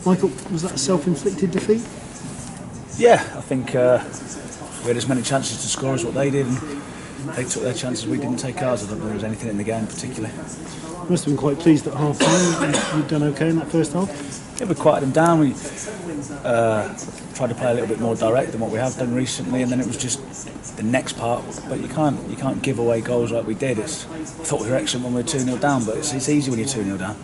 Michael, was that a self-inflicted defeat? Yeah, I think we had as many chances to score as what they did, and they took their chances, we didn't take ours. I don't think there was anything in the game particularly. You must have been quite pleased at half-time. You'd done okay in that first half? Yeah, we quieted them down. We tried to play a little bit more direct than what we have done recently, and then it was just the next part. But you can't give away goals like we did. I thought we were excellent when we were 2-0 down, but it's easy when you're 2-0 down.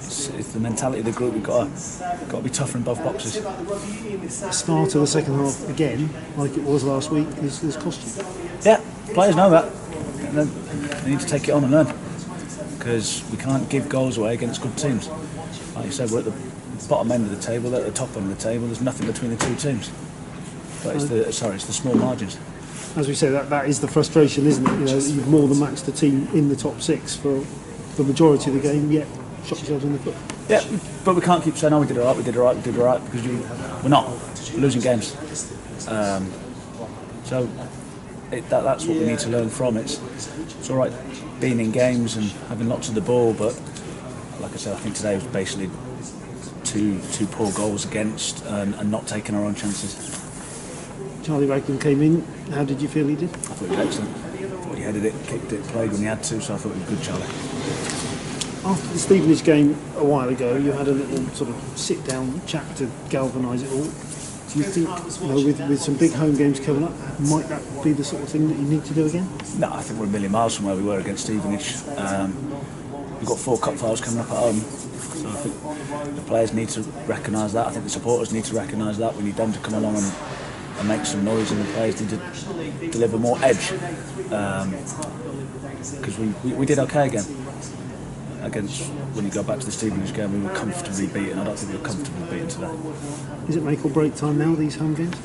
It's the mentality of the group. We've got to be tougher in both boxes. The start of the second half again, like it was last week, is cost you. Yeah, players know that. And they need to take it on and learn, because we can't give goals away against good teams. Like you said, we're at the bottom end of the table, they're at the top end of the table. There's nothing between the two teams. But it's the small margins. As we say, that is the frustration, isn't it? You know, you've more than matched the team in the top six for the majority of the game, yet shot yourselves in the foot. Yeah, but we can't keep saying, "Oh, we did all right," because we're not. We're losing games. So that's what we need to learn from. It's all right being in games and having lots of the ball, but like I said, I think today was basically two poor goals against and not taking our own chances. Charlie Raglan came in. How did you feel he did? I thought he was excellent. I thought he headed it, kicked it, played when he had to, so I thought he was good, Charlie. After the Stevenage game a while ago, you had a little sort of sit-down chat to galvanise it all. Do you think, with some big home games coming up, might that be the sort of thing that you need to do again? No, I think we're a million miles from where we were against Stevenage. We've got 4 cup finals coming up at home, so I think the players need to recognise that. I think the supporters need to recognise that. We need them to come along and make some noise, and the players need to deliver more edge, because we did okay again. Against, when you go back to the Stevenage game, we were comfortably beaten. I don't think we were comfortably beaten today. Is it make or break time now, these home games?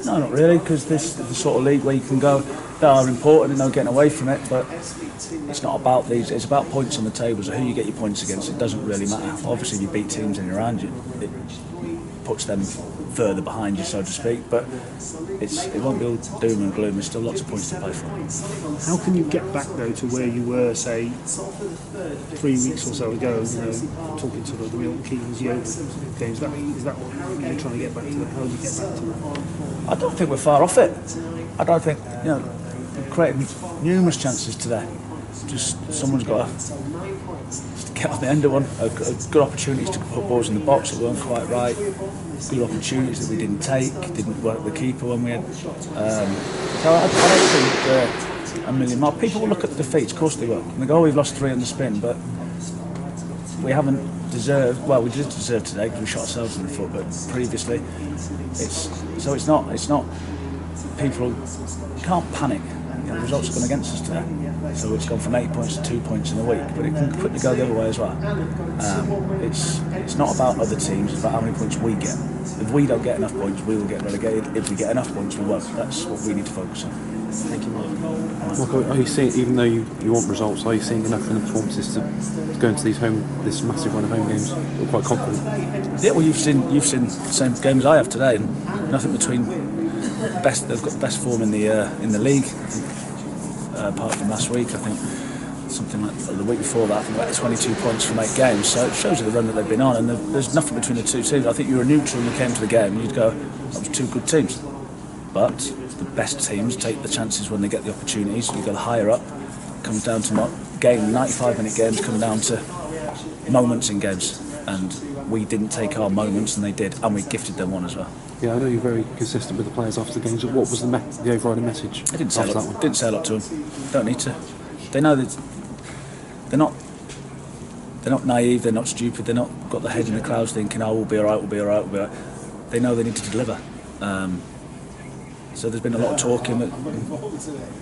No, not really, because this is the sort of league where you can go, they are important and no getting away from it, but it's not about these, it's about points on the table, so who you get your points against, it doesn't really matter. Obviously, if you beat teams in and around you, it puts them further behind you, so to speak, but it won't be all doom and gloom. There's still lots of points to play for. How can you get back though to where you were, say, 3 weeks or so ago? Talking sort of the Milton Keynes Yeovil games. Is that what you're trying to get back to? How do you get back to that? I don't think we're far off it. I don't think we've created numerous chances today. Just someone's got to get on the end of one. Good opportunities to put balls in the box that weren't quite right. Good opportunities that we didn't take. Didn't work the keeper when we had. So I don't think a million miles. People will look at the defeats, of course they will. And they go, "Oh, we've lost 3 on the spin," but we haven't deserved. Well, we did deserve today because we shot ourselves in the foot. But previously, it's not. People can't panic. The results have gone against us today. So it's gone from 8 points to 2 points in a week, but it can quickly go the other way as well. It's not about other teams, it's about how many points we get. If we don't get enough points, we will get relegated. If we get enough points, we won't. That's what we need to focus on. Thank you, Michael, are you seeing, even though you want results, are you seeing enough in the performances to go into this massive run of home games? You're quite confident. Yeah, well, you've seen the same game as I have today, and nothing between best. They've got the best form in the league. Apart from last week, I think something like the week before that, I think about 22 points from 8 games. So it shows you the run that they've been on, and there's nothing between the two teams. I think you were neutral when you came to the game, and you'd go, that was 2 good teams. But the best teams take the chances when they get the opportunities. You go higher up, it comes down to 95-minute games come down to moments in games, and we didn't take our moments, and they did, and we gifted them one as well. Yeah, I know you're very consistent with the players after the games. What was the overriding message? I didn't say a lot to them. Don't need to. They know that they're not naive. They're not stupid. They're not got their head in the clouds thinking, "Oh, we'll be all right. We'll be all right. We'll be all right." They know they need to deliver. So there's been a lot of talking.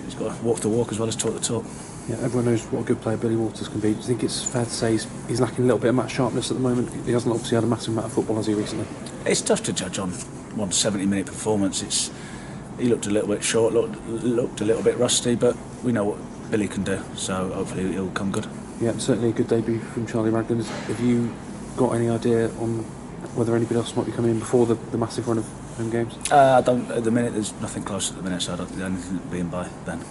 He's got to walk the walk as well as talk the talk. Yeah, everyone knows what a good player Billy Walters can be. Do you think it's fair to say he's lacking a little bit of match sharpness at the moment? He hasn't obviously had a massive amount of football, has he, recently? It's tough to judge on one 70-minute performance. He looked a little bit short, looked a little bit rusty, but we know what Billy can do, so hopefully he'll come good. Yeah, certainly a good debut from Charlie Raglan. Have you got any idea on whether anybody else might be coming in before the massive run of home games? I don't. At the minute, there's nothing close at the minute, so I don't think anything being by then.